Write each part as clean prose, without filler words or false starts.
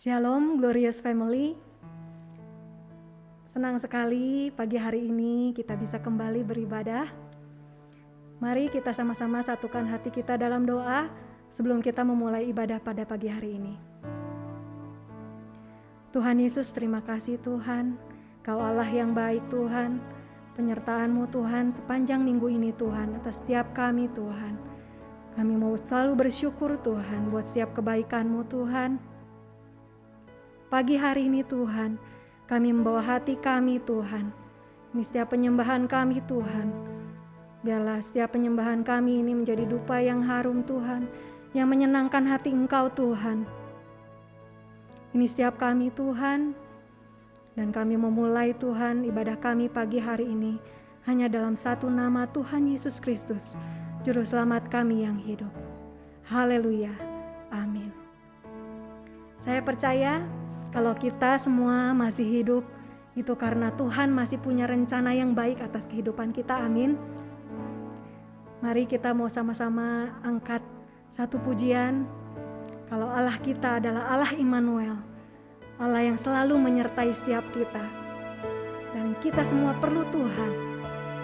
Shalom Glorious Family. Senang sekali pagi hari ini kita bisa kembali beribadah. Mari kita sama-sama satukan hati kita dalam doa sebelum kita memulai ibadah pada pagi hari ini. Tuhan Yesus, terima kasih Tuhan. Kau Allah yang baik Tuhan. Penyertaan-Mu Tuhan sepanjang minggu ini Tuhan atas setiap kami Tuhan. Kami mau selalu bersyukur Tuhan buat setiap kebaikan-Mu Tuhan. Pagi hari ini Tuhan, kami membawa hati kami Tuhan. Ini setiap penyembahan kami Tuhan. Biarlah setiap penyembahan kami ini menjadi dupa yang harum Tuhan, yang menyenangkan hati Engkau Tuhan. Ini setiap kami Tuhan, dan kami memulai Tuhan ibadah kami pagi hari ini hanya dalam satu nama Tuhan Yesus Kristus, Juru Selamat kami yang hidup. Haleluya, amin. Saya percaya kalau kita semua masih hidup, itu karena Tuhan masih punya rencana yang baik atas kehidupan kita, amin. Mari kita mau sama-sama angkat satu pujian. Kalau Allah kita adalah Allah Immanuel, Allah yang selalu menyertai setiap kita. Dan kita semua perlu Tuhan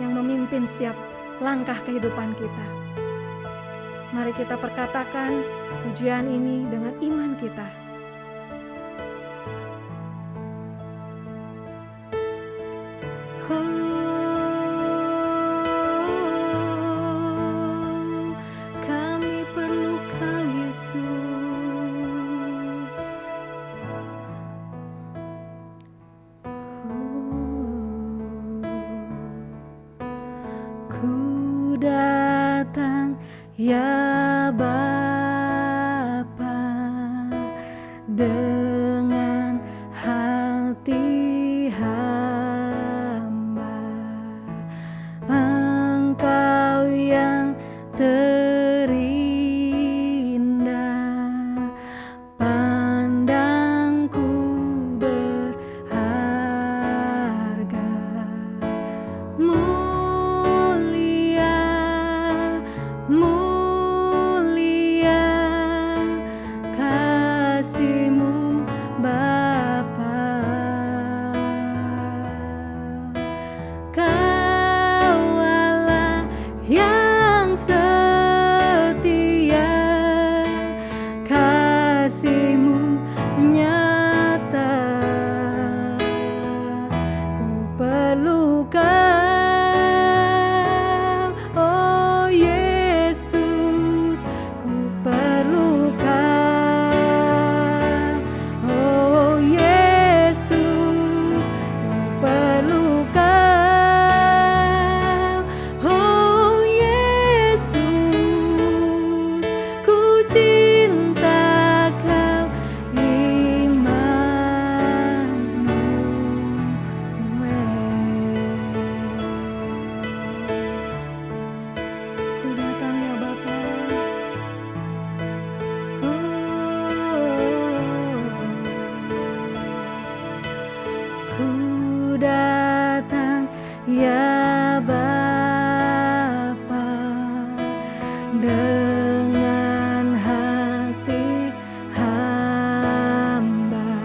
yang memimpin setiap langkah kehidupan kita. Mari kita perkatakan pujian ini dengan iman kita. Ya Bapa, dengan hati hamba, Engkau yang terindah, pandangku berharga. Ya Bapa, dengan hati hamba,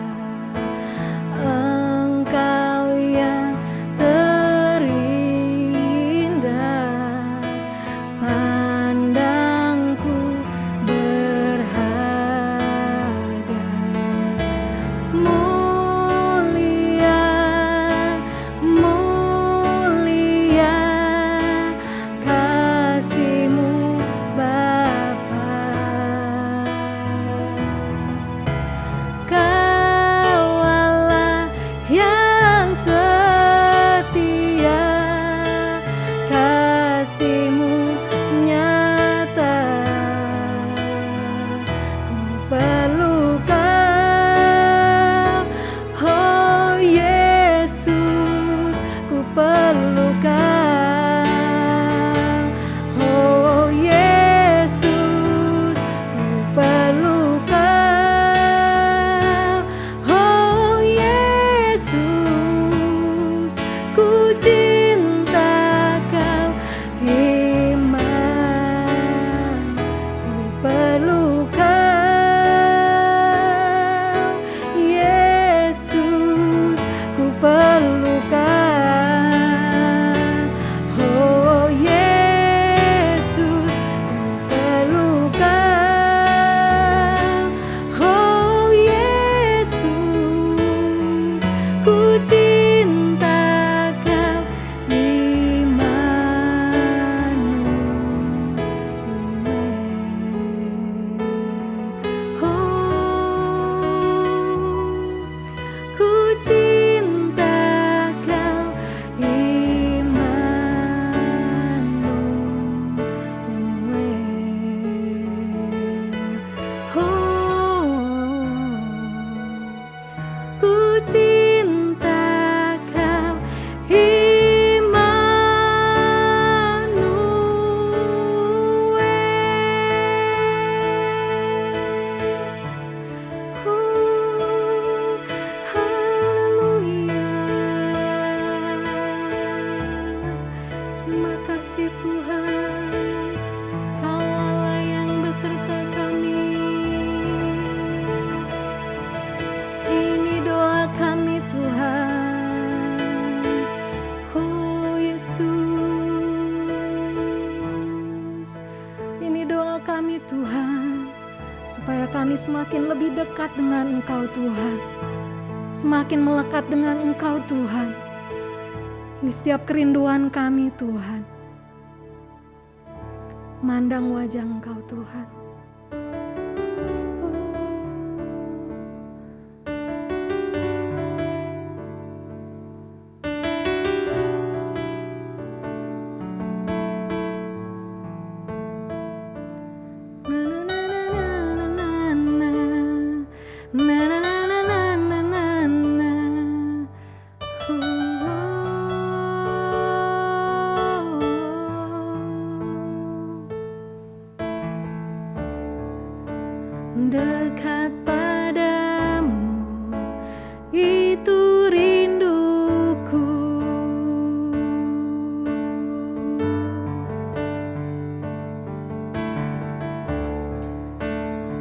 Engkau yang terindah, pandangku berharga. Mulia ku cinta Kau, Immanuel. Ku cinta Kau, Immanuel. Ku cinta Kau, terima kasih Tuhan, Kau Allah yang beserta kami. Ini doa kami Tuhan, oh Yesus. Ini doa kami Tuhan, supaya kami semakin lebih dekat dengan Engkau Tuhan, semakin melekat dengan Engkau Tuhan. Ini setiap kerinduan kami Tuhan, mandang wajah Engkau Tuhan. Dekat padamu, itu rinduku.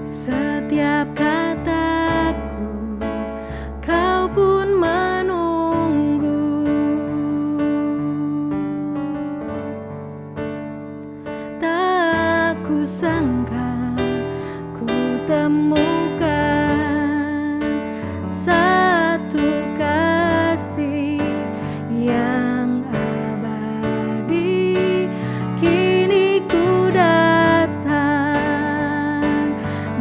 Setiap kataku, Kau pun menunggu. Tak kusangka temukan satu kasih yang abadi. Kini ku datang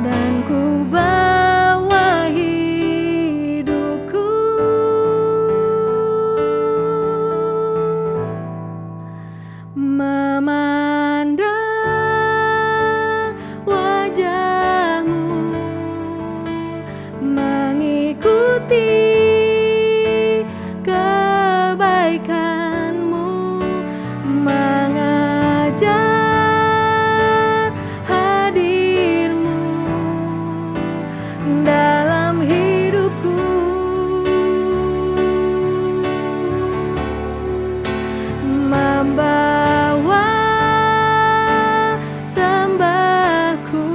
dan ku bawa hidupku, memandang wajah-Mu, mengikuti kebaikan-Mu, mengejar hadir-Mu dalam hidupku, membawa sembahku,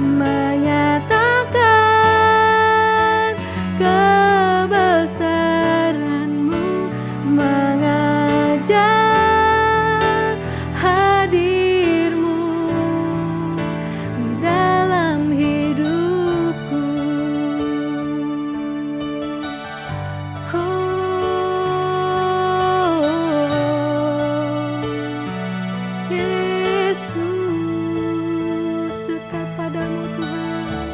menyatakan kebesaran-Mu, mengejar hadir-Mu di dalam hidupku. Oh, Yesus, dekat padamu Tuhan.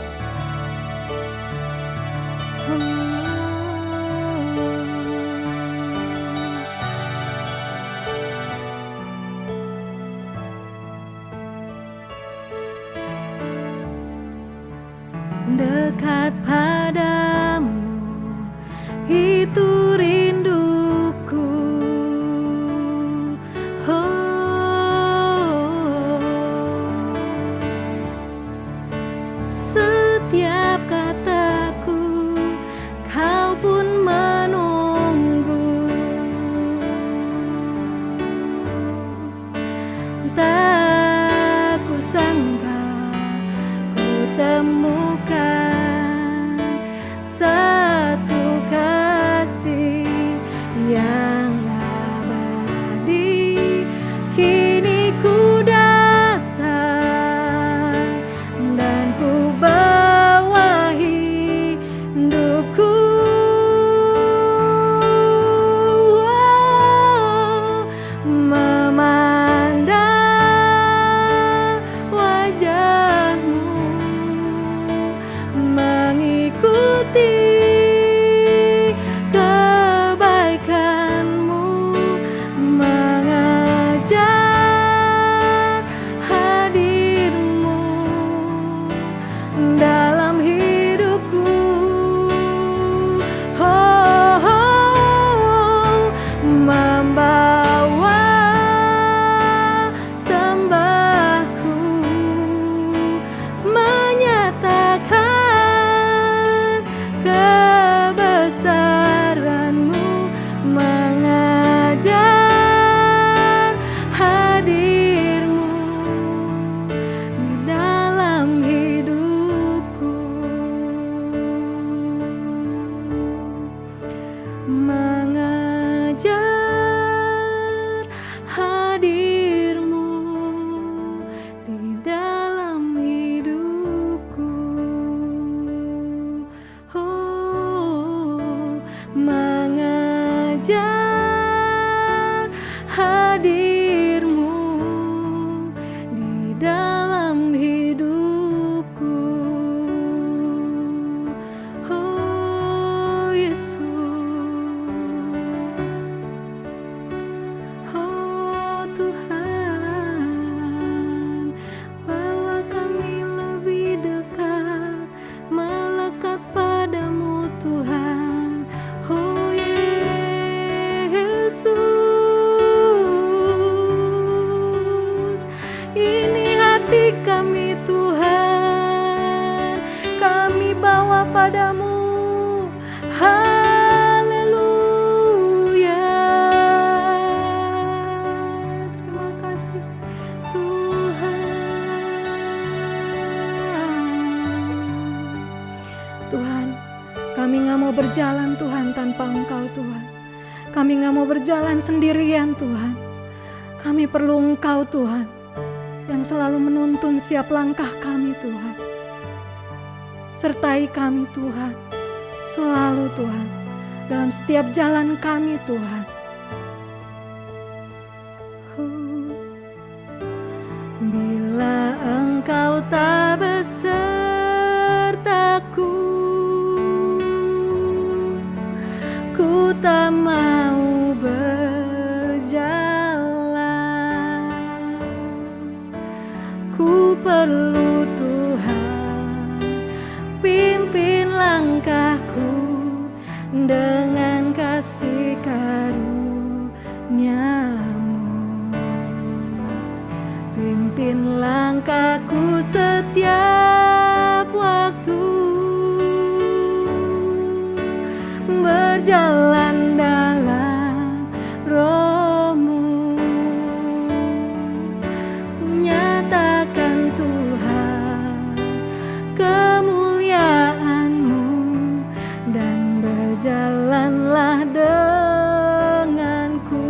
Dekat padamu, itu rinduku. Setiap kataku, Kau pun menunggu. Tak kusangka ku temukan satu kasih mengejar hadir-Mu di dalam hidupku. Oh, mengejar hadir-Mu di dalam hidupku. Oh Yesus, oh Tuhan, bawa kami lebih dekat, melekat padamu Tuhan. Oh Yesus, ini hati kami Tuhan, kami bawa padamu. Haleluya. Terima kasih Tuhan. Tuhan, kami gak mau berjalan Tuhan tanpa Engkau Tuhan. Kami gak mau berjalan sendirian Tuhan. Kami perlu Engkau Tuhan, yang selalu menuntun setiap langkah kami Tuhan. Sertai kami Tuhan, selalu Tuhan, dalam setiap jalan kami Tuhan. Bila Engkau tak besertaku, ku tak mau berjalan. Ku perlu Tuhan, pimpin langkahku dengan kasih karunia-Mu. Pimpin langkahku setiap waktu, berjalan dalam Roh-Mu. Nyatakan Tuhan kemuliaan-Mu, dan berjalanlah denganku.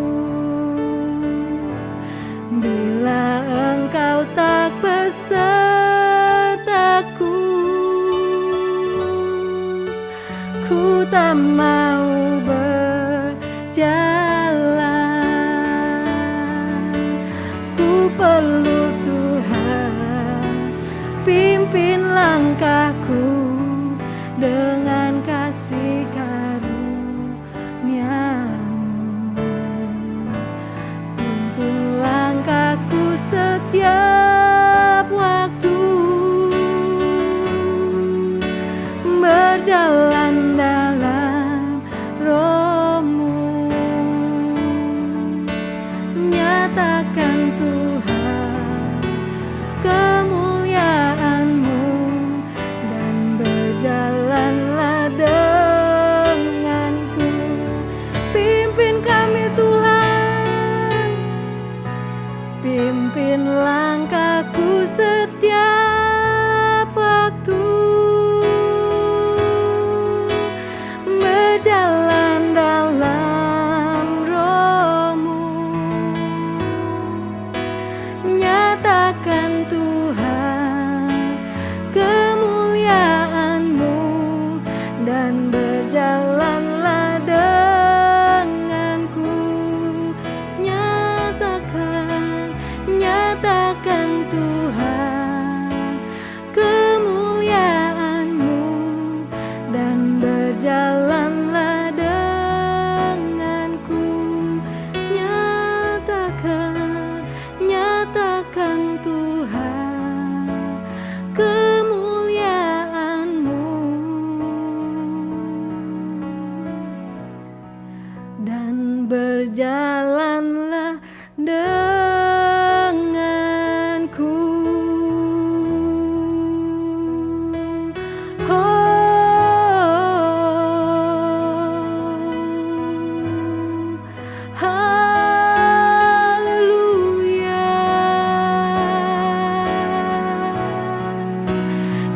Bila Engkau tak besertaku, ku tak mau berjalan. Ku perlu Tuhan, pimpin langkahku dengan kasih karunia-Mu. Tuntun langkahku setiap waktu, berjalan dalam Roh-Mu. Nyatakan Tuhan kemuliaan-Mu, dan berjalanlah denganku. Pimpin kami Tuhan, pimpin langkahku setiap waktu, berjalan dalam Roh-Mu. Nyatakan Tuhan kemuliaan-Mu, dan berjalanlah denganku. Nyatakan Tuhan kemuliaan-Mu, dan berjalanlah denganku. Nyatakan Tuhan kemuliaan-Mu, dan berjalanlah denganku. Haleluya.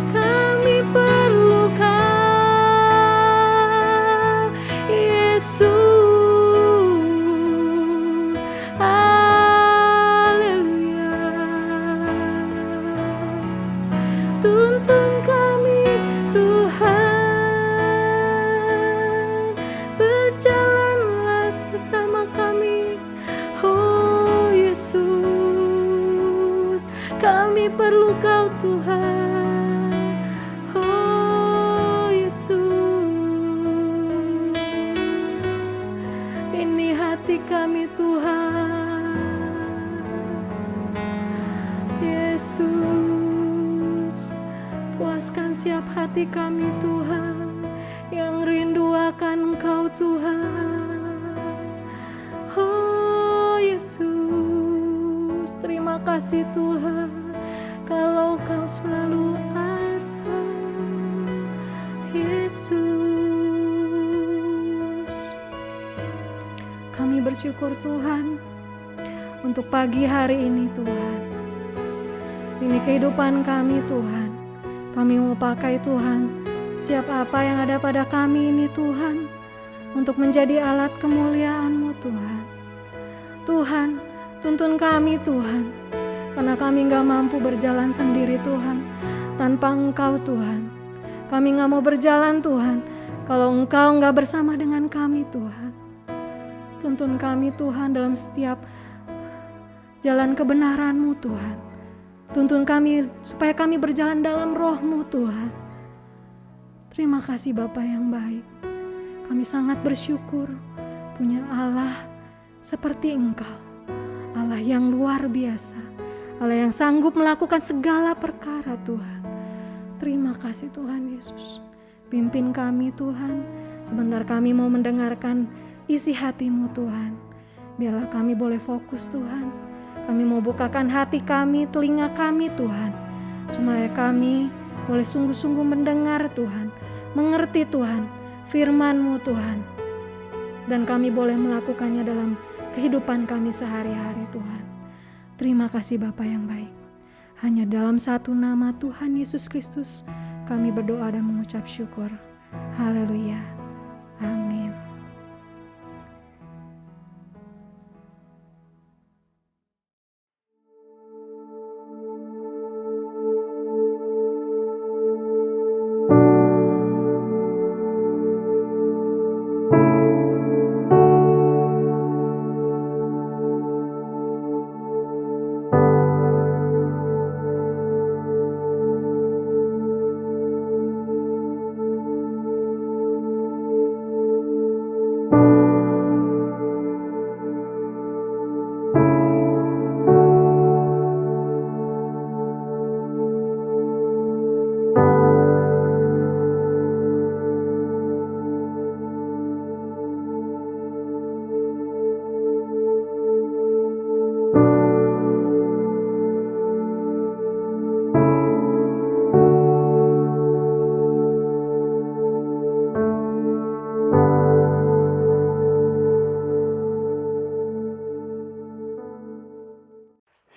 Kami perlu Kau, Yesus. kami perlu Kau Tuhan. Oh Yesus, ini hati kami Tuhan. Yesus, puaskan siap hati kami Tuhan, yang rindu akan Engkau Tuhan. Oh Yesus, terima kasih Tuhan, kalau Kau selalu ada. Yesus, kami bersyukur Tuhan untuk pagi hari ini Tuhan. Ini kehidupan kami Tuhan. Kami mau pakai Tuhan setiap apa yang ada pada kami ini Tuhan, untuk menjadi alat kemuliaan-Mu Tuhan. Tuhan, tuntun kami Tuhan, karena kami gak mampu berjalan sendiri Tuhan, tanpa Engkau Tuhan. Kami gak mau berjalan Tuhan, kalau Engkau gak bersama dengan kami Tuhan. Tuntun kami Tuhan dalam setiap jalan kebenaran-Mu Tuhan. Tuntun kami supaya kami berjalan dalam roh-Mu Tuhan. Terima kasih Bapa yang baik. Kami sangat bersyukur punya Allah seperti Engkau. Allah yang luar biasa. Allah yang sanggup melakukan segala perkara Tuhan. Terima kasih Tuhan Yesus. Pimpin kami Tuhan. Sebentar kami mau mendengarkan isi hati-Mu Tuhan. Biarlah kami boleh fokus Tuhan. Kami mau bukakan hati kami, telinga kami Tuhan, supaya kami boleh sungguh-sungguh mendengar Tuhan, mengerti Tuhan, firman-Mu Tuhan. Dan kami boleh melakukannya dalam kehidupan kami sehari-hari Tuhan. Terima kasih Bapa yang baik. Hanya dalam satu nama Tuhan Yesus Kristus kami berdoa dan mengucap syukur. Haleluya. Amin.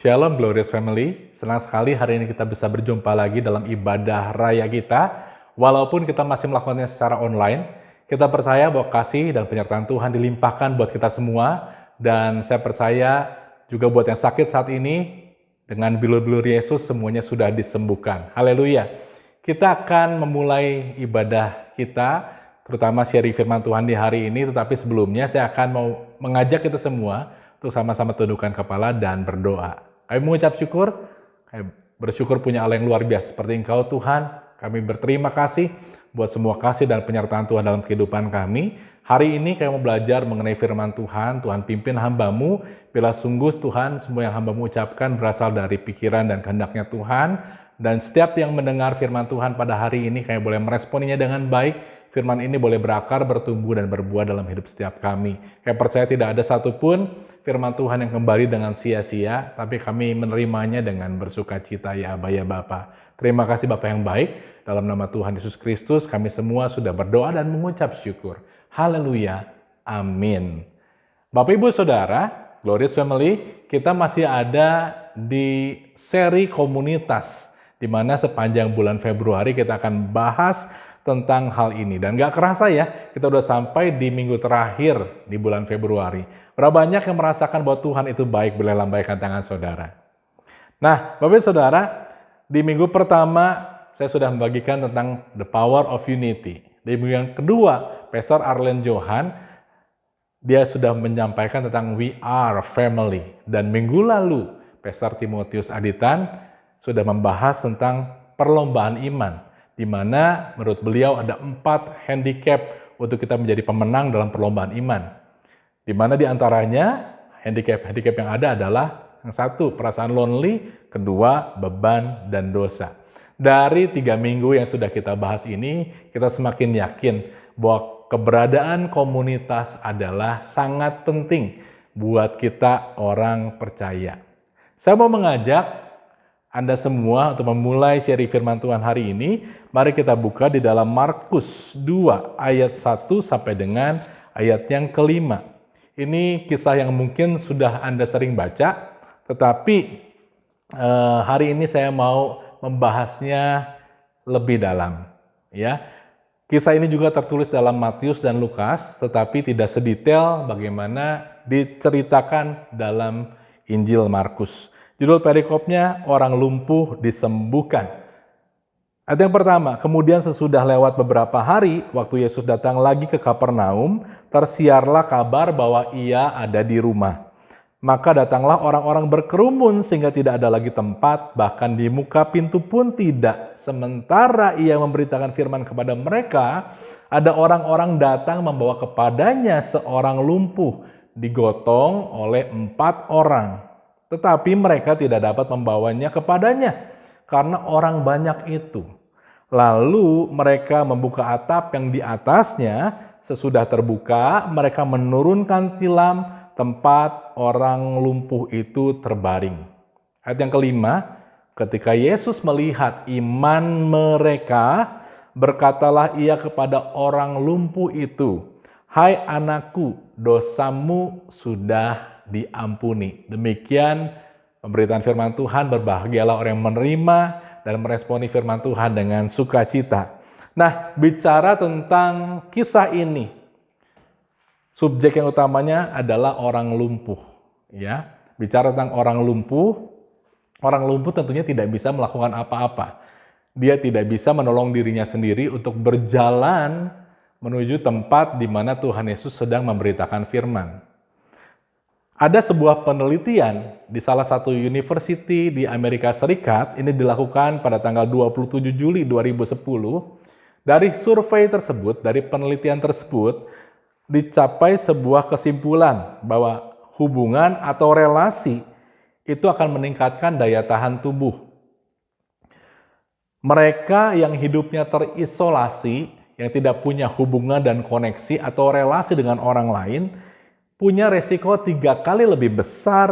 Shalom Glorious Family, senang sekali hari ini kita bisa berjumpa lagi dalam ibadah raya kita. Walaupun kita masih melakukannya secara online, kita percaya bahwa kasih dan penyertaan Tuhan dilimpahkan buat kita semua. Dan saya percaya juga buat yang sakit saat ini, dengan bilur-bilur Yesus semuanya sudah disembuhkan. Haleluya. Kita akan memulai ibadah kita, terutama sharing firman Tuhan di hari ini. Tetapi sebelumnya saya akan mau mengajak kita semua untuk sama-sama tundukkan kepala dan berdoa. Kami mengucap syukur, kami bersyukur punya Allah yang luar biasa seperti Engkau Tuhan. Kami berterima kasih buat semua kasih dan penyertaan Tuhan dalam kehidupan kami. Hari ini kami mau belajar mengenai firman Tuhan. Tuhan pimpin hamba-Mu, bila sungguh Tuhan semua yang hamba-Mu ucapkan berasal dari pikiran dan kehendak-Nya Tuhan. Dan setiap yang mendengar firman Tuhan pada hari ini, kami boleh meresponinya dengan baik. Firman ini boleh berakar, bertumbuh, dan berbuah dalam hidup setiap kami. Kami percaya tidak ada satupun firman Tuhan yang kembali dengan sia-sia, tapi kami menerimanya dengan bersuka cita, ya Aba, ya Bapa. Terima kasih Bapa yang baik. Dalam nama Tuhan Yesus Kristus, kami semua sudah berdoa dan mengucap syukur. Haleluya. Amin. Bapak, Ibu, Saudara, Glorious Family, kita masih ada di seri komunitas, di mana sepanjang bulan Februari kita akan bahas tentang hal ini. Dan gak kerasa ya, kita udah sampai di minggu terakhir di bulan Februari. Berapa banyak yang merasakan bahwa Tuhan itu baik, boleh lambaikan tangan saudara. Nah, Bapak Ibu Saudara, di minggu pertama saya sudah membagikan tentang the power of unity. Di minggu yang kedua, Pastor Arlen Johan, dia sudah menyampaikan tentang we are family. Dan minggu lalu, Pastor Timotius Aditan sudah membahas tentang perlombaan iman, di mana menurut beliau ada 4 handicap untuk kita menjadi pemenang dalam perlombaan iman. Di mana di antaranya handicap yang ada adalah yang satu, perasaan lonely, kedua, beban dan dosa. Dari 3 minggu yang sudah kita bahas ini, kita semakin yakin bahwa keberadaan komunitas adalah sangat penting buat kita orang percaya. Saya mau mengajak Anda semua untuk memulai sharing firman Tuhan hari ini. Mari kita buka di dalam Markus 2 ayat 1 sampai dengan ayat yang kelima. Ini kisah yang mungkin sudah Anda sering baca, tetapi hari ini saya mau membahasnya lebih dalam. Ya, kisah ini juga tertulis dalam Matius dan Lukas, tetapi tidak sedetail bagaimana diceritakan dalam Injil Markus. Judul perikopnya, orang lumpuh disembuhkan. Ayat yang pertama, kemudian sesudah lewat beberapa hari, waktu Yesus datang lagi ke Kapernaum, tersiarlah kabar bahwa ia ada di rumah. Maka datanglah orang-orang berkerumun sehingga tidak ada lagi tempat, bahkan di muka pintu pun tidak. Sementara ia memberitakan firman kepada mereka, ada orang-orang datang membawa kepadanya seorang lumpuh, digotong oleh 4 orang. Tetapi mereka tidak dapat membawanya kepadanya karena orang banyak itu. Lalu mereka membuka atap yang di atasnya. Sesudah terbuka, mereka menurunkan tilam tempat orang lumpuh itu terbaring. Ayat yang kelima, ketika Yesus melihat iman mereka, berkatalah ia kepada orang lumpuh itu, "Hai anakku, dosamu sudah diampuni." Demikian pemberitaan firman Tuhan. Berbahagialah orang yang menerima dan meresponi firman Tuhan dengan sukacita. Nah, bicara tentang kisah ini, subjek yang utamanya adalah orang lumpuh. Ya, bicara tentang orang lumpuh tentunya tidak bisa melakukan apa-apa. Dia tidak bisa menolong dirinya sendiri untuk berjalan menuju tempat di mana Tuhan Yesus sedang memberitakan firman. Ada sebuah penelitian di salah satu university di Amerika Serikat, ini dilakukan pada tanggal 27 Juli 2010. Dari survei tersebut, dari penelitian tersebut, dicapai sebuah kesimpulan bahwa hubungan atau relasi itu akan meningkatkan daya tahan tubuh. Mereka yang hidupnya terisolasi, yang tidak punya hubungan dan koneksi atau relasi dengan orang lain, punya resiko 3 kali lebih besar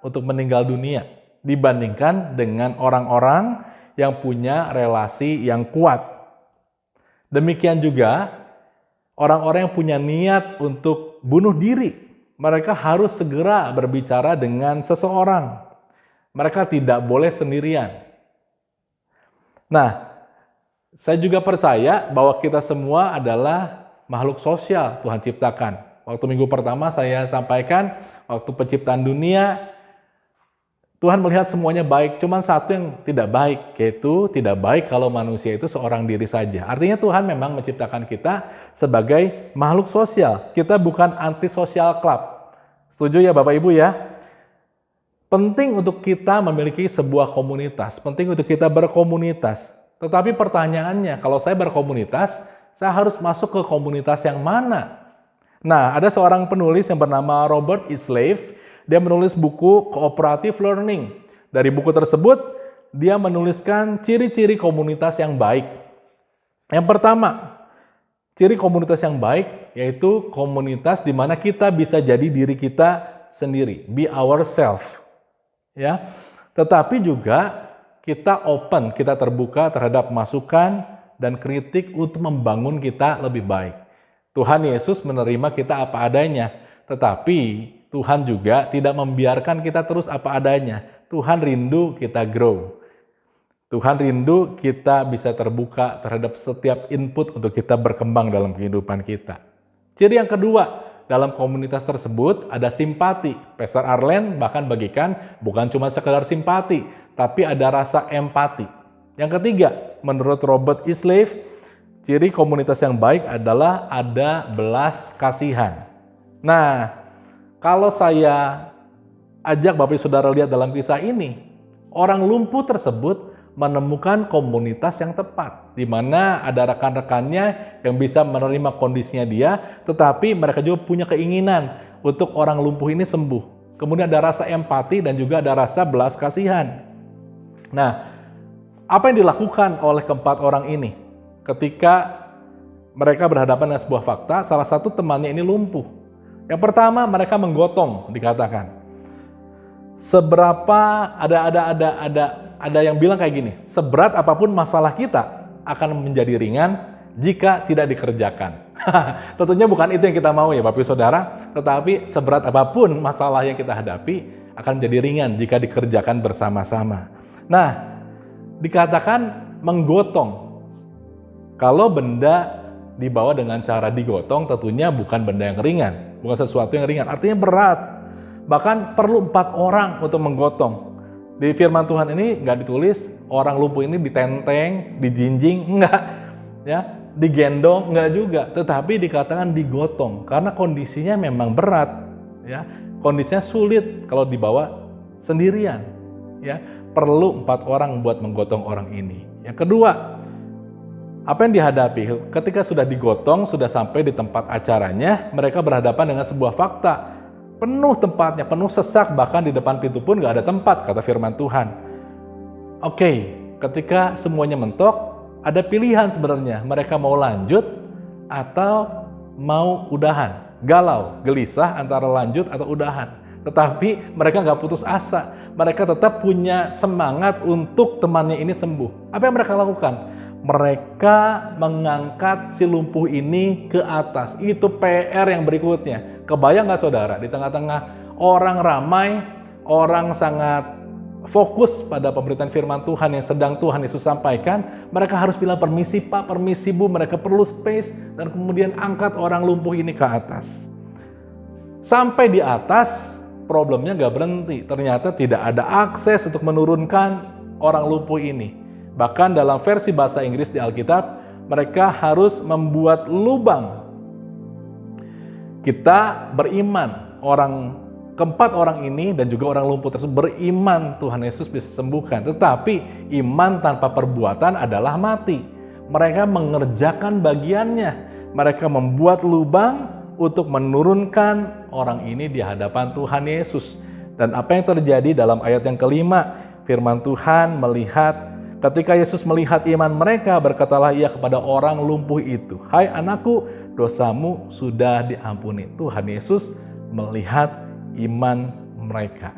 untuk meninggal dunia dibandingkan dengan orang-orang yang punya relasi yang kuat. Demikian juga orang-orang yang punya niat untuk bunuh diri, mereka harus segera berbicara dengan seseorang. Mereka tidak boleh sendirian. Nah, saya juga percaya bahwa kita semua adalah makhluk sosial Tuhan ciptakan. Waktu minggu pertama saya sampaikan, waktu penciptaan dunia, Tuhan melihat semuanya baik, cuma satu yang tidak baik, yaitu tidak baik kalau manusia itu seorang diri saja. Artinya Tuhan memang menciptakan kita sebagai makhluk sosial. Kita bukan anti-social club. Setuju ya Bapak Ibu ya? Penting untuk kita memiliki sebuah komunitas, penting untuk kita berkomunitas. Tetapi pertanyaannya, kalau saya berkomunitas, saya harus masuk ke komunitas yang mana? Nah, ada seorang penulis yang bernama Robert E. Slave. Dia menulis buku Cooperative Learning. Dari buku tersebut, dia menuliskan ciri-ciri komunitas yang baik. Yang pertama, ciri komunitas yang baik yaitu komunitas di mana kita bisa jadi diri kita sendiri, be ourselves. Ya. Tetapi juga kita open, kita terbuka terhadap masukan dan kritik untuk membangun kita lebih baik. Tuhan Yesus menerima kita apa adanya, tetapi Tuhan juga tidak membiarkan kita terus apa adanya. Tuhan rindu kita grow. Tuhan rindu kita bisa terbuka terhadap setiap input untuk kita berkembang dalam kehidupan kita. Ciri yang kedua, dalam komunitas tersebut ada simpati. Pastor Arlen bahkan bagikan bukan cuma sekedar simpati, tapi ada rasa empati. Yang ketiga, menurut Robert E. Slave, ciri komunitas yang baik adalah ada belas kasihan. Nah, kalau saya ajak Bapak Saudara lihat dalam kisah ini, orang lumpuh tersebut menemukan komunitas yang tepat, di mana ada rekan-rekannya yang bisa menerima kondisinya dia, tetapi mereka juga punya keinginan untuk orang lumpuh ini sembuh. Kemudian ada rasa empati dan juga ada rasa belas kasihan. Nah, apa yang dilakukan oleh keempat orang ini ketika mereka berhadapan dengan sebuah fakta, salah satu temannya ini lumpuh. Yang pertama, mereka menggotong, dikatakan. Seberapa ada yang bilang kayak gini, seberat apapun masalah kita akan menjadi ringan jika tidak dikerjakan. Tentunya bukan itu yang kita mau ya Bapak Ibu Saudara, tetapi seberat apapun masalah yang kita hadapi akan menjadi ringan jika dikerjakan bersama-sama. Nah, dikatakan menggotong. Kalau benda dibawa dengan cara digotong, tentunya bukan benda yang ringan, bukan sesuatu yang ringan, artinya berat. Bahkan perlu 4 orang untuk menggotong. Di firman Tuhan ini nggak ditulis orang lumpuh ini ditenteng, dijinjing, enggak, ya, digendong, enggak juga, tetapi dikatakan digotong karena kondisinya memang berat, ya, kondisinya sulit kalau dibawa sendirian, ya, perlu 4 orang buat menggotong orang ini. Yang kedua, apa yang dihadapi ketika sudah digotong, sudah sampai di tempat acaranya, mereka berhadapan dengan sebuah fakta. Penuh tempatnya, penuh sesak, bahkan di depan pintu pun nggak ada tempat, kata firman Tuhan. Oke, ketika semuanya mentok, ada pilihan sebenarnya. Mereka mau lanjut atau mau udahan. Galau, gelisah antara lanjut atau udahan. Tetapi mereka nggak putus asa. Mereka tetap punya semangat untuk temannya ini sembuh. Apa yang mereka lakukan? Mereka mengangkat si lumpuh ini ke atas. Itu PR yang berikutnya. Kebayang nggak saudara? Di tengah-tengah orang ramai, orang sangat fokus pada pemberitaan firman Tuhan yang sedang Tuhan Yesus sampaikan, mereka harus bilang permisi Pak, permisi Bu, mereka perlu space, dan kemudian angkat orang lumpuh ini ke atas. Sampai di atas, problemnya nggak berhenti. Ternyata tidak ada akses untuk menurunkan orang lumpuh ini. Bahkan dalam versi bahasa Inggris di Alkitab, mereka harus membuat lubang. Kita beriman, keempat orang ini dan juga orang lumpuh tersebut beriman Tuhan Yesus bisa sembuhkan. Tetapi iman tanpa perbuatan adalah mati. Mereka mengerjakan bagiannya. Mereka membuat lubang untuk menurunkan orang ini di hadapan Tuhan Yesus. Dan apa yang terjadi dalam ayat yang kelima, firman Tuhan ketika Yesus melihat iman mereka, berkatalah ia kepada orang lumpuh itu, "Hai anakku, dosamu sudah diampuni." Tuhan Yesus melihat iman mereka.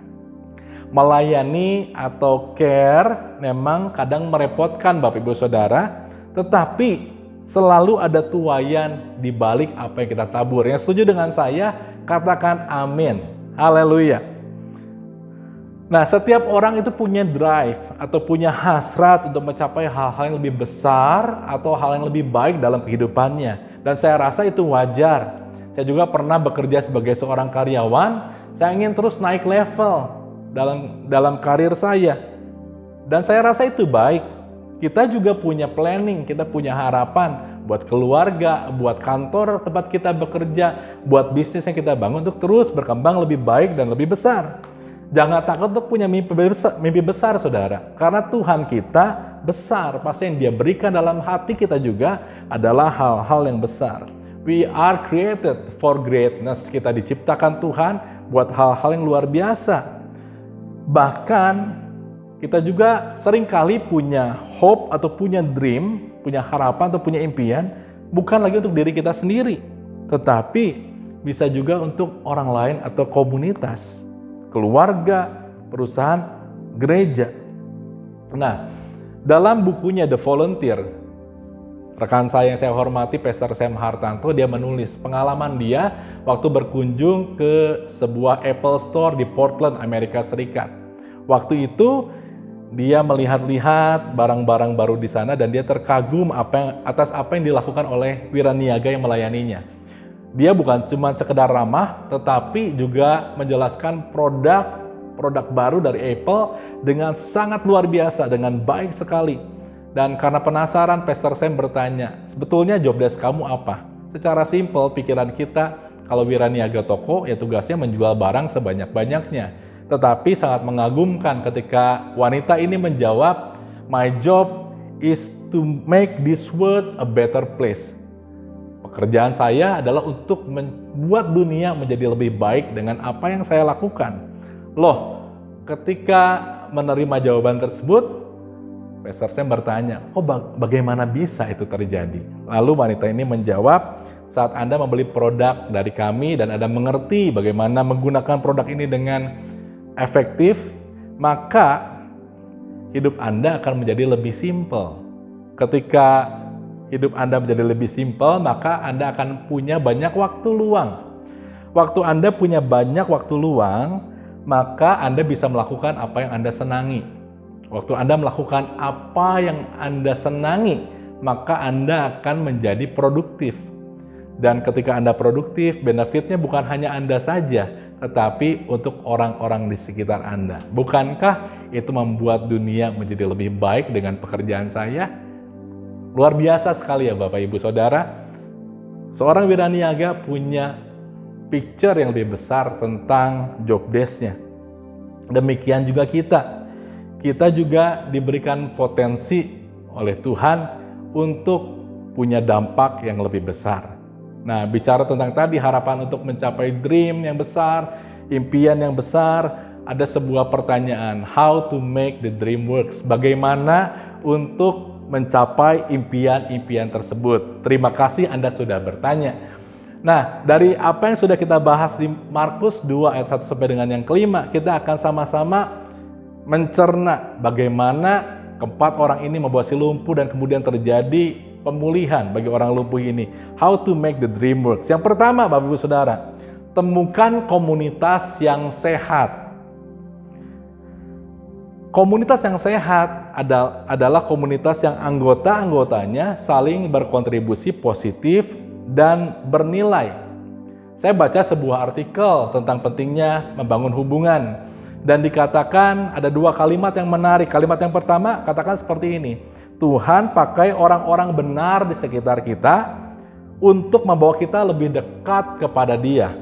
Melayani atau care memang kadang merepotkan Bapak Ibu Saudara, tetapi selalu ada tuaian di balik apa yang kita tabur. Yang setuju dengan saya, katakan amin. Haleluya. Nah, setiap orang itu punya drive atau punya hasrat untuk mencapai hal-hal yang lebih besar atau hal yang lebih baik dalam kehidupannya. Dan saya rasa itu wajar. Saya juga pernah bekerja sebagai seorang karyawan, saya ingin terus naik level dalam karir saya. Dan saya rasa itu baik. Kita juga punya planning, kita punya harapan buat keluarga, buat kantor tempat kita bekerja, buat bisnis yang kita bangun untuk terus berkembang lebih baik dan lebih besar. Jangan takut untuk punya mimpi besar, saudara. Karena Tuhan kita besar. Pasti yang Dia berikan dalam hati kita juga adalah hal-hal yang besar. We are created for greatness. Kita diciptakan Tuhan buat hal-hal yang luar biasa. Bahkan kita juga seringkali punya hope atau punya dream, punya harapan atau punya impian, bukan lagi untuk diri kita sendiri, tetapi bisa juga untuk orang lain atau komunitas, keluarga, perusahaan, gereja. Nah, dalam bukunya The Volunteer, rekan saya yang saya hormati, Pastor Sam Hartanto, dia menulis pengalaman dia waktu berkunjung ke sebuah Apple Store di Portland, Amerika Serikat. Waktu itu, dia melihat-lihat barang-barang baru di sana dan dia terkagum atas apa yang dilakukan oleh wiraniaga yang melayaninya. Dia bukan cuma sekedar ramah, tetapi juga menjelaskan produk baru dari Apple dengan sangat luar biasa, dengan baik sekali. Dan karena penasaran, Pastor Sam bertanya, sebetulnya job desk kamu apa? Secara simpel, pikiran kita, kalau wiraniaga toko, ya tugasnya menjual barang sebanyak-banyaknya. Tetapi sangat mengagumkan ketika wanita ini menjawab, "My job is to make this world a better place." Pekerjaan saya adalah untuk membuat dunia menjadi lebih baik dengan apa yang saya lakukan. Loh, ketika menerima jawaban tersebut, Pastor Sam bertanya, bagaimana bisa itu terjadi? Lalu wanita ini menjawab, saat Anda membeli produk dari kami dan Anda mengerti bagaimana menggunakan produk ini dengan efektif, maka hidup Anda akan menjadi lebih simpel. Ketika hidup Anda menjadi lebih simpel, maka Anda akan punya banyak waktu luang. Waktu Anda punya banyak waktu luang, maka Anda bisa melakukan apa yang Anda senangi. Waktu Anda melakukan apa yang Anda senangi, maka Anda akan menjadi produktif. Dan ketika Anda produktif, benefitnya bukan hanya Anda saja, tetapi untuk orang-orang di sekitar Anda. Bukankah itu membuat dunia menjadi lebih baik dengan pekerjaan saya? Luar biasa sekali ya Bapak Ibu Saudara. Seorang wiraniaga punya picture yang lebih besar tentang job desk-nya. Demikian juga kita. Kita juga diberikan potensi oleh Tuhan untuk punya dampak yang lebih besar. Nah, bicara tentang tadi harapan untuk mencapai dream yang besar, impian yang besar, ada sebuah pertanyaan, how to make the dream works? Bagaimana untuk mencapai impian-impian tersebut? Terima kasih Anda sudah bertanya. Nah, dari apa yang sudah kita bahas di Markus 2 ayat 1 sampai dengan yang kelima, kita akan sama-sama mencerna bagaimana keempat orang ini membawa si lumpuh dan kemudian terjadi pemulihan bagi orang lumpuh ini. How to make the dream works. Yang pertama, Bapak Ibu Saudara, temukan komunitas yang sehat. Komunitas yang sehat adalah komunitas yang anggota-anggotanya saling berkontribusi positif dan bernilai. Saya baca sebuah artikel tentang pentingnya membangun hubungan. Dan dikatakan ada dua kalimat yang menarik. Kalimat yang pertama katakan seperti ini. Tuhan pakai orang-orang benar di sekitar kita untuk membawa kita lebih dekat kepada Dia.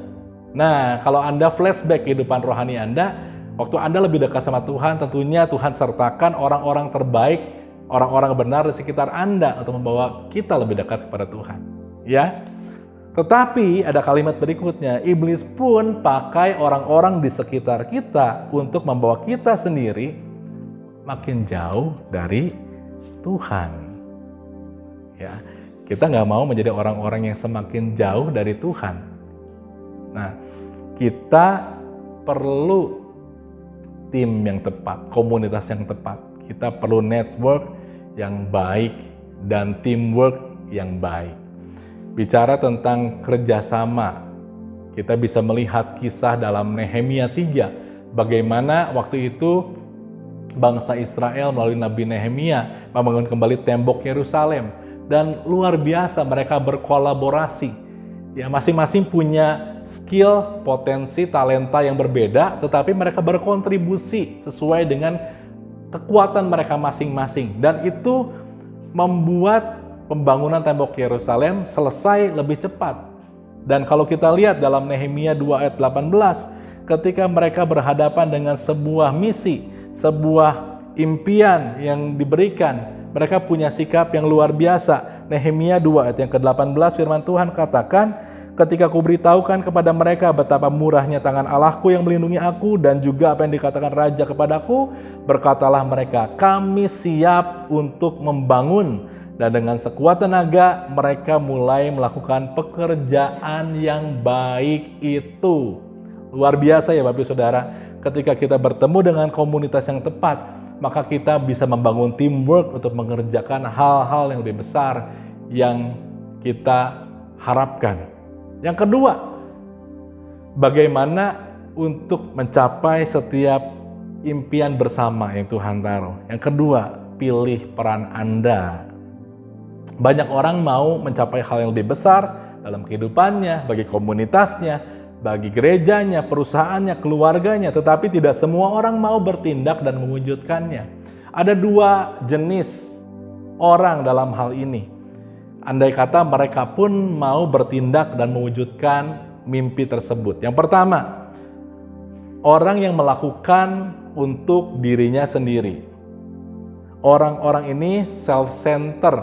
Nah, kalau Anda flashback kehidupan rohani Anda, waktu Anda lebih dekat sama Tuhan, tentunya Tuhan sertakan orang-orang terbaik, orang-orang benar di sekitar Anda untuk membawa kita lebih dekat kepada Tuhan. Ya. Tetapi ada kalimat berikutnya, iblis pun pakai orang-orang di sekitar kita untuk membawa kita sendiri makin jauh dari Tuhan. Ya, kita nggak mau menjadi orang-orang yang semakin jauh dari Tuhan. Nah, kita perlu tim yang tepat, komunitas yang tepat. Kita perlu network yang baik dan teamwork yang baik. Bicara tentang kerjasama, kita bisa melihat kisah dalam Nehemia 3, bagaimana waktu itu bangsa Israel melalui Nabi Nehemia membangun kembali tembok Yerusalem, dan luar biasa mereka berkolaborasi. Ya, masing-masing punya skill, potensi, talenta yang berbeda, tetapi mereka berkontribusi sesuai dengan kekuatan mereka masing-masing, dan itu membuat pembangunan tembok Yerusalem selesai lebih cepat. Dan kalau kita lihat dalam Nehemia 2 ayat 18, ketika mereka berhadapan dengan sebuah misi, sebuah impian yang diberikan, mereka punya sikap yang luar biasa. Nehemia 2 ayat yang ke-18 firman Tuhan katakan, ketika kuberitahukan kepada mereka betapa murahnya tangan Allahku yang melindungi aku dan juga apa yang dikatakan Raja kepadaku, berkatalah mereka, kami siap untuk membangun. Dan dengan sekuat tenaga mereka mulai melakukan pekerjaan yang baik itu. Luar biasa ya Bapak Ibu Saudara, ketika kita bertemu dengan komunitas yang tepat, maka kita bisa membangun teamwork untuk mengerjakan hal-hal yang lebih besar yang kita harapkan. Yang kedua, bagaimana untuk mencapai setiap impian bersama yang Tuhan taruh. Yang kedua, pilih peran Anda. Banyak orang mau mencapai hal yang lebih besar dalam kehidupannya, bagi komunitasnya, bagi gerejanya, perusahaannya, keluarganya, tetapi tidak semua orang mau bertindak dan mewujudkannya. Ada dua jenis orang dalam hal ini. Andai kata mereka pun mau bertindak dan mewujudkan mimpi tersebut. Yang pertama, Orang yang melakukan untuk dirinya sendiri. Orang-orang ini self-center,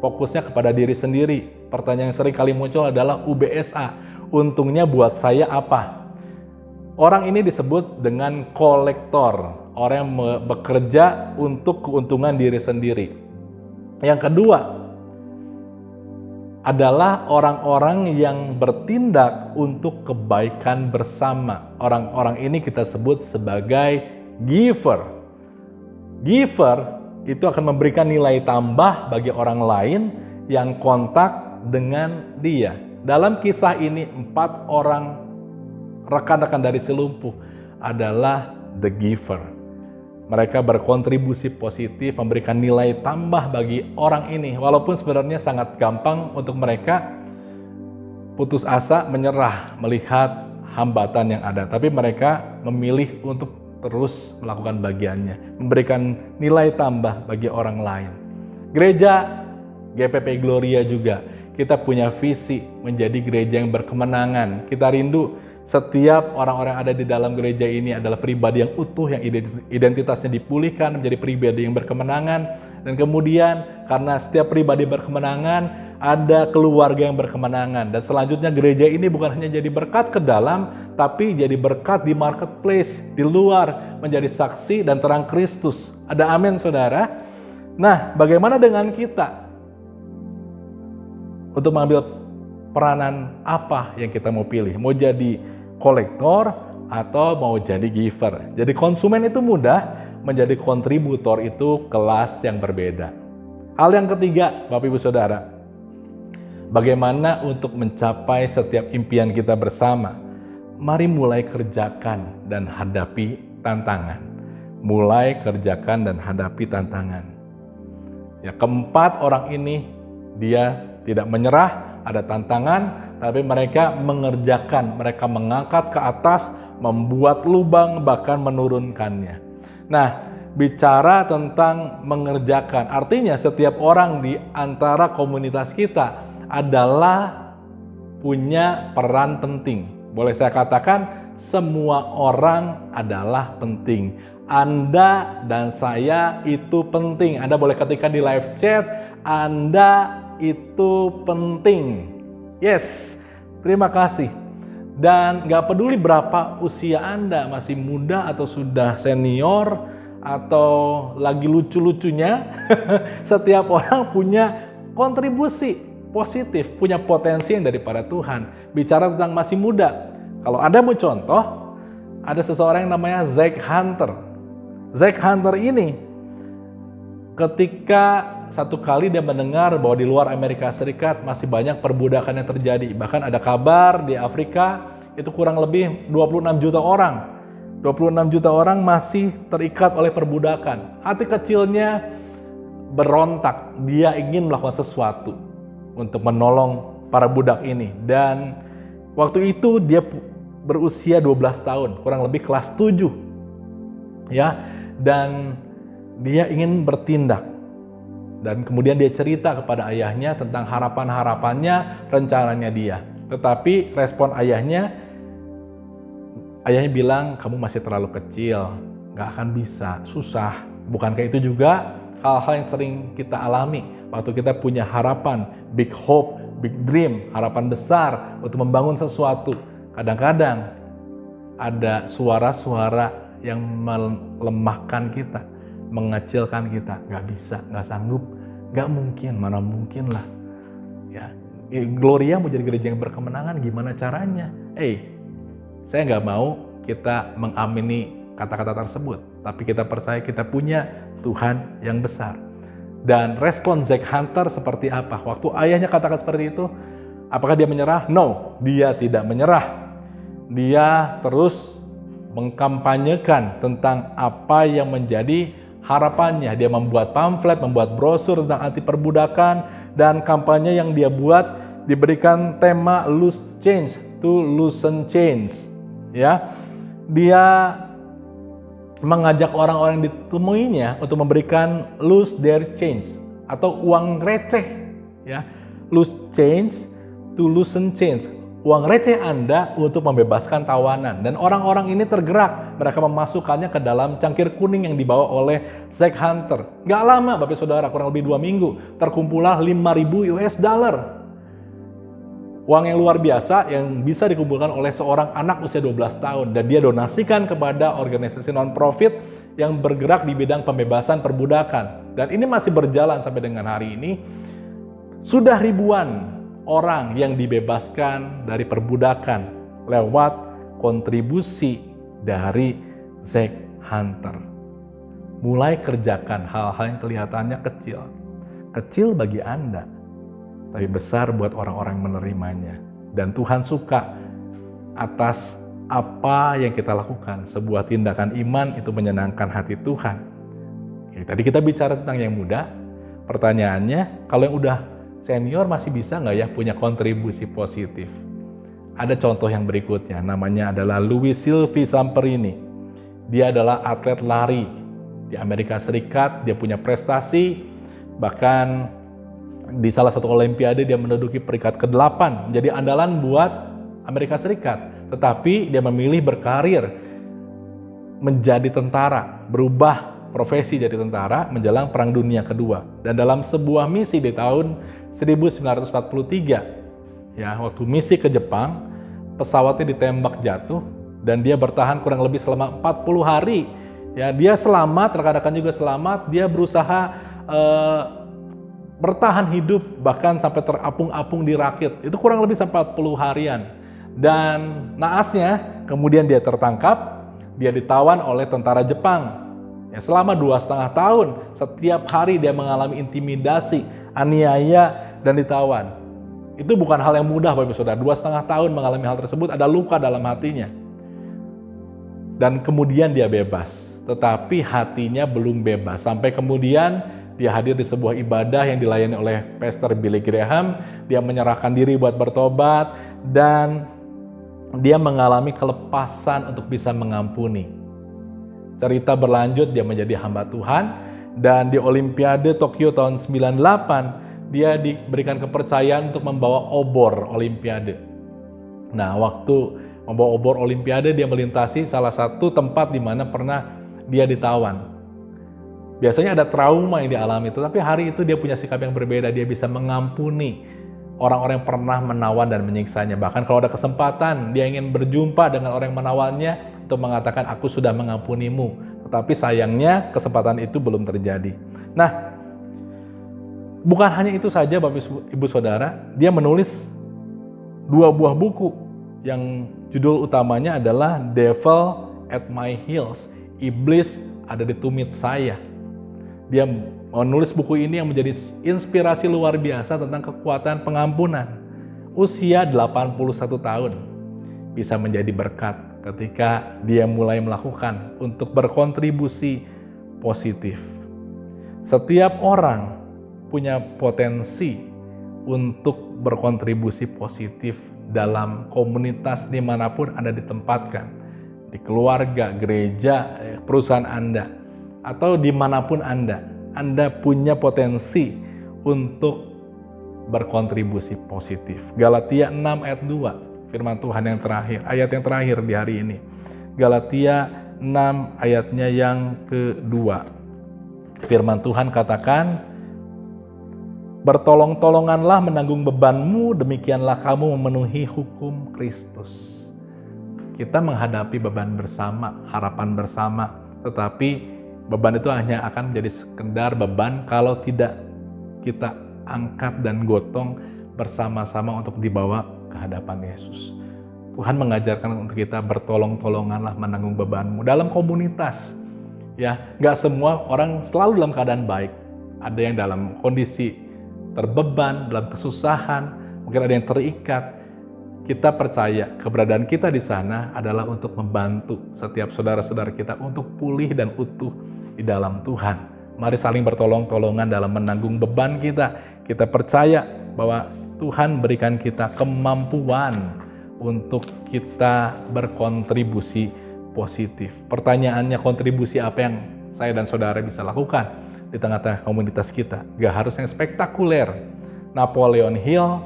fokusnya kepada diri sendiri. Pertanyaan yang sering kali muncul adalah UBSA, untungnya buat saya apa? Orang ini disebut dengan kolektor, orang yang bekerja untuk keuntungan diri sendiri. Yang kedua adalah orang-orang yang bertindak untuk kebaikan bersama. Orang-orang ini kita sebut sebagai giver. Giver itu akan memberikan nilai tambah bagi orang lain yang kontak dengan dia. Dalam kisah ini 4 orang rekan-rekan dari si lumpuh adalah the giver. Mereka berkontribusi positif, memberikan nilai tambah bagi orang ini. Walaupun sebenarnya sangat gampang untuk mereka putus asa, menyerah melihat hambatan yang ada. Tapi mereka memilih untuk terus melakukan bagiannya, memberikan nilai tambah bagi orang lain. Gereja GPP Gloria juga, kita punya visi menjadi gereja yang berkemenangan. Kita rindu setiap orang-orang yang ada di dalam gereja ini adalah pribadi yang utuh, yang identitasnya dipulihkan, menjadi pribadi yang berkemenangan. Dan kemudian karena setiap pribadi berkemenangan, ada keluarga yang berkemenangan. Dan selanjutnya gereja ini bukan hanya jadi berkat ke dalam, tapi jadi berkat di marketplace, di luar, menjadi saksi dan terang Kristus. Ada amin saudara? Nah, bagaimana dengan kita? Untuk mengambil peranan apa yang kita mau pilih? Mau jadi kolektor atau mau jadi giver? Jadi konsumen itu mudah, menjadi kontributor itu kelas yang berbeda. Hal yang ketiga, Bapak Ibu Saudara, bagaimana untuk mencapai setiap impian kita bersama? Mari mulai kerjakan dan hadapi tantangan. Mulai kerjakan dan hadapi tantangan. Ya, keempat orang ini, dia tidak menyerah, ada tantangan, tapi mereka mengerjakan, mereka mengangkat ke atas, membuat lubang, bahkan menurunkannya. Nah, bicara tentang mengerjakan, artinya setiap orang di antara komunitas kita adalah punya peran penting. Boleh saya katakan, semua orang adalah penting. Anda dan saya itu penting. Anda boleh ketikkan di live chat, Anda itu penting. Yes, terima kasih. Dan gak peduli berapa usia Anda, masih muda atau sudah senior, atau lagi lucu-lucunya, setiap orang punya kontribusi positif, punya potensi yang daripada Tuhan. Bicara tentang masih muda, kalau Anda mau contoh, ada seseorang yang namanya Zack Hunter. Zack Hunter ini ketika satu kali dia mendengar bahwa di luar Amerika Serikat masih banyak perbudakan yang terjadi. Bahkan ada kabar di Afrika itu kurang lebih 26 juta orang. 26 juta orang masih terikat oleh perbudakan. Hati kecilnya berontak, dia ingin melakukan sesuatu untuk menolong para budak ini. Dan waktu itu dia berusia 12 tahun, kurang lebih kelas 7. Ya, dan dia ingin bertindak. Dan kemudian dia cerita kepada ayahnya tentang harapan-harapannya, rencananya dia. Tetapi respon ayahnya bilang, kamu masih terlalu kecil, gak akan bisa, susah. Bukankah itu juga hal-hal yang sering kita alami waktu kita punya harapan, big hope, big dream, harapan besar untuk membangun sesuatu. Kadang-kadang ada suara-suara yang melemahkan kita, mengecilkan kita. Gak bisa, gak sanggup, gak mungkin, mana mungkin lah. Ya, Gloria mau jadi gereja yang berkemenangan, gimana caranya? Saya nggak mau kita mengamini kata-kata tersebut, tapi kita percaya kita punya Tuhan yang besar. Dan respon Zack Hunter seperti apa? Waktu ayahnya katakan seperti itu, apakah dia menyerah? No, dia tidak menyerah. Dia terus mengkampanyekan tentang apa yang menjadi harapannya. Dia membuat pamflet, membuat brosur tentang anti perbudakan, dan kampanye yang dia buat diberikan tema Loose Change to Loosen Chains. Ya, dia mengajak orang-orang yang ditemuinya untuk memberikan loose their change atau uang receh. Ya, loose change to loosen change, uang receh Anda untuk membebaskan tawanan. Dan orang-orang ini tergerak, mereka memasukkannya ke dalam cangkir kuning yang dibawa oleh Zack Hunter. Gak lama Bapak Saudara, kurang lebih 2 minggu, terkumpullah 5.000 US dollar. Uang yang luar biasa yang bisa dikumpulkan oleh seorang anak usia 12 tahun. Dan dia donasikan kepada organisasi non-profit yang bergerak di bidang pembebasan perbudakan. Dan ini masih berjalan sampai dengan hari ini. Sudah ribuan orang yang dibebaskan dari perbudakan lewat kontribusi dari Zack Hunter. Mulai kerjakan hal-hal yang kelihatannya kecil. Kecil bagi Anda, tapi besar buat orang-orang yang menerimanya. Dan Tuhan suka atas apa yang kita lakukan. Sebuah tindakan iman itu menyenangkan hati Tuhan. Oke, tadi kita bicara tentang yang muda. Pertanyaannya, kalau yang udah senior masih bisa nggak ya punya kontribusi positif? Ada contoh yang berikutnya, namanya adalah Louis Silvi Samperini. Dia adalah atlet lari di Amerika Serikat, dia punya prestasi, bahkan di salah satu olimpiade dia menduduki peringkat ke-8, menjadi andalan buat Amerika Serikat. Tetapi dia memilih berkarir menjadi tentara, berubah profesi jadi tentara menjelang Perang Dunia Kedua. Dan dalam sebuah misi di tahun 1943, ya, waktu misi ke Jepang, pesawatnya ditembak jatuh dan dia bertahan kurang lebih selama 40 hari. Ya, dia selamat, rekan-rekan juga selamat, dia berusaha bertahan hidup bahkan sampai terapung-apung di rakit. Itu kurang lebih sampai 40 harian. Dan naasnya kemudian dia tertangkap, dia ditawan oleh tentara Jepang. Ya, selama 2,5 tahun, setiap hari dia mengalami intimidasi, aniaya, dan ditawan. Itu bukan hal yang mudah Bapak Saudara. 2,5 tahun mengalami hal tersebut, ada luka dalam hatinya. Dan kemudian dia bebas. Tetapi hatinya belum bebas. Sampai kemudian dia hadir di sebuah ibadah yang dilayani oleh Pastor Billy Graham. Dia menyerahkan diri buat bertobat dan dia mengalami kelepasan untuk bisa mengampuni. Cerita berlanjut, dia menjadi hamba Tuhan dan di Olimpiade Tokyo tahun 98 dia diberikan kepercayaan untuk membawa obor Olimpiade. Nah, waktu membawa obor Olimpiade dia melintasi salah satu tempat di mana pernah dia ditawan. Biasanya ada trauma yang dialami, tetapi hari itu dia punya sikap yang berbeda. Dia bisa mengampuni orang-orang yang pernah menawan dan menyiksanya. Bahkan kalau ada kesempatan, dia ingin berjumpa dengan orang yang menawannya untuk mengatakan, aku sudah mengampunimu. Tetapi sayangnya kesempatan itu belum terjadi. Nah, bukan hanya itu saja Bapak Ibu Saudara, dia menulis 2 buah buku yang judul utamanya adalah Devil at My Heels, Iblis ada di tumit saya. Dia menulis buku ini yang menjadi inspirasi luar biasa tentang kekuatan pengampunan. Usia 81 tahun bisa menjadi berkat ketika dia mulai melakukan untuk berkontribusi positif. Setiap orang punya potensi untuk berkontribusi positif dalam komunitas dimanapun Anda ditempatkan. Di keluarga, gereja, perusahaan Anda, atau dimanapun Anda punya potensi untuk berkontribusi positif. Galatia 6 ayat 2, firman Tuhan yang terakhir, ayat yang terakhir di hari ini. Galatia 6 ayatnya yang kedua. Firman Tuhan katakan, bertolong-tolonganlah menanggung bebanmu, demikianlah kamu memenuhi hukum Kristus. Kita menghadapi beban bersama, harapan bersama, tetapi beban itu hanya akan menjadi sekedar beban kalau tidak kita angkat dan gotong bersama-sama untuk dibawa ke hadapan Yesus. Tuhan mengajarkan untuk kita bertolong-tolonganlah menanggung bebanmu dalam komunitas. Ya, nggak semua orang selalu dalam keadaan baik. Ada yang dalam kondisi terbeban, dalam kesusahan, mungkin ada yang terikat. Kita percaya keberadaan kita di sana adalah untuk membantu setiap saudara-saudara kita untuk pulih dan utuh di dalam Tuhan. Mari saling bertolong-tolongan dalam menanggung beban kita. Kita percaya bahwa Tuhan berikan kita kemampuan untuk kita berkontribusi positif. Pertanyaannya, kontribusi apa yang saya dan saudara bisa lakukan di tengah-tengah komunitas kita? Gak harus yang spektakuler. Napoleon Hill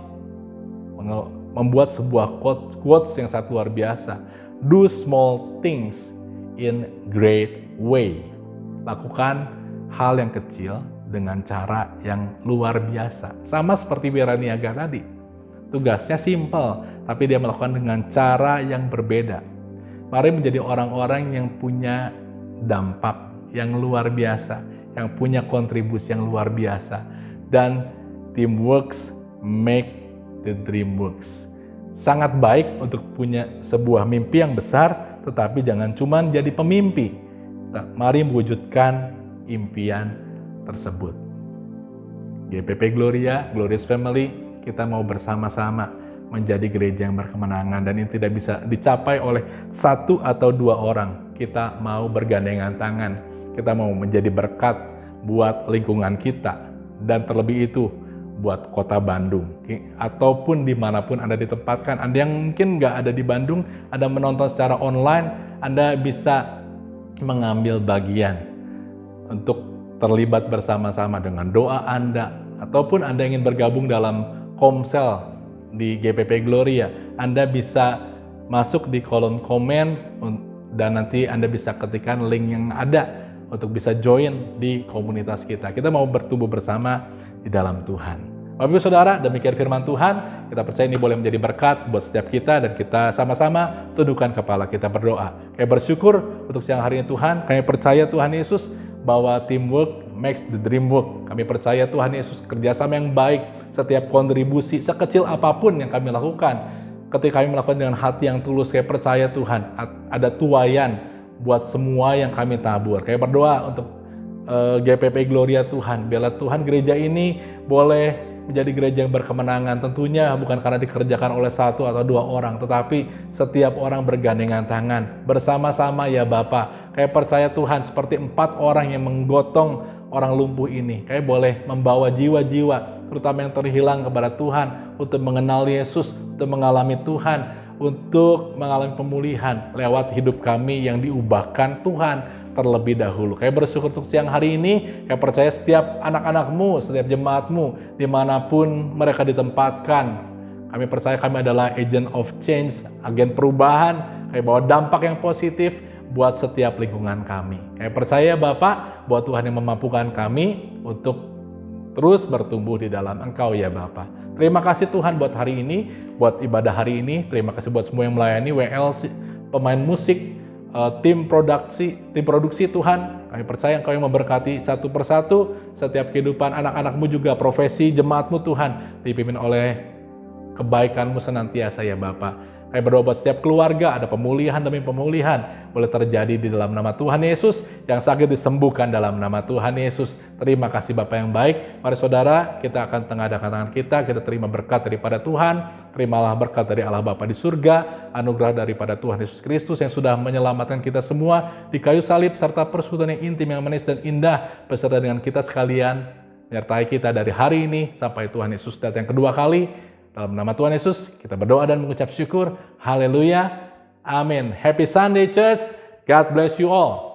membuat sebuah quotes yang sangat luar biasa. Do small things in great way. Lakukan hal yang kecil dengan cara yang luar biasa. Sama seperti wiraniaga tadi. Tugasnya simple, tapi dia melakukan dengan cara yang berbeda. Mari menjadi orang-orang yang punya dampak yang luar biasa, yang punya kontribusi yang luar biasa. Dan teamwork make the dream works. Sangat baik untuk punya sebuah mimpi yang besar, tetapi jangan cuma jadi pemimpi. Mari mewujudkan impian tersebut. GPP Gloria, Glorious Family, kita mau bersama-sama menjadi gereja yang berkemenangan, dan ini tidak bisa dicapai oleh satu atau dua orang. Kita mau bergandengan tangan, kita mau menjadi berkat buat lingkungan kita, dan terlebih itu buat kota Bandung, ataupun dimanapun Anda ditempatkan. Anda yang mungkin nggak ada di Bandung, Anda menonton secara online, Anda bisa mengambil bagian untuk terlibat bersama-sama dengan doa Anda, ataupun Anda ingin bergabung dalam Komsel di GPP Gloria, Anda bisa masuk di kolom komen dan nanti Anda bisa ketikkan link yang ada untuk bisa join di komunitas kita. Kita mau bertumbuh bersama di dalam Tuhan. Bapak Ibu Saudara, demikian firman Tuhan. Kita percaya ini boleh menjadi berkat buat setiap kita, dan kita sama-sama tundukkan kepala kita berdoa. Kami bersyukur untuk siang hari ini Tuhan. Kami percaya Tuhan Yesus bahwa teamwork makes the dream work. Kami percaya Tuhan Yesus kerjasama yang baik, setiap kontribusi sekecil apapun yang kami lakukan, ketika kami melakukan dengan hati yang tulus, kami percaya Tuhan ada tuaian buat semua yang kami tabur. Kami berdoa untuk GPP Gloria Tuhan, biarlah Tuhan gereja ini boleh menjadi gereja yang berkemenangan. Tentunya bukan karena dikerjakan oleh satu atau dua orang, tetapi setiap orang bergandengan tangan bersama-sama ya Bapa. Kami percaya Tuhan seperti 4 orang yang menggotong orang lumpuh ini, kami boleh membawa jiwa-jiwa terutama yang terhilang kepada Tuhan, untuk mengenal Yesus, untuk mengalami Tuhan, untuk mengalami pemulihan lewat hidup kami yang diubahkan Tuhan terlebih dahulu. Kami bersyukur untuk siang hari ini. Kami percaya setiap anak-anakmu, setiap jemaatmu, dimanapun mereka ditempatkan, kami percaya kami adalah agent of change, agen perubahan. Kami bawa dampak yang positif buat setiap lingkungan kami. Kami percaya Bapak, bahwa Tuhan yang memampukan kami untuk terus bertumbuh di dalam Engkau ya Bapa. Terima kasih Tuhan buat hari ini, buat ibadah hari ini. Terima kasih buat semua yang melayani, WL, pemain musik, tim produksi Tuhan. Kami percaya Engkau yang memberkati satu persatu setiap kehidupan anak-anakmu, juga profesi jemaatmu Tuhan, dipimpin oleh kebaikan-Mu senantiasa ya Bapa. Kami berdoa buat setiap keluarga, ada pemulihan demi pemulihan boleh terjadi di dalam nama Tuhan Yesus, yang sakit disembuhkan dalam nama Tuhan Yesus. Terima kasih Bapa yang baik. Mari saudara, kita akan tengadakan tangan kita terima berkat daripada Tuhan. Terimalah berkat dari Allah Bapa di surga, anugerah daripada Tuhan Yesus Kristus yang sudah menyelamatkan kita semua di kayu salib, serta persekutuan yang intim, yang manis dan indah beserta dengan kita sekalian, menyertai kita dari hari ini sampai Tuhan Yesus datang yang kedua kali. Dalam nama Tuhan Yesus, kita berdoa dan mengucap syukur. Haleluya. Amin. Happy Sunday, church. God bless you all.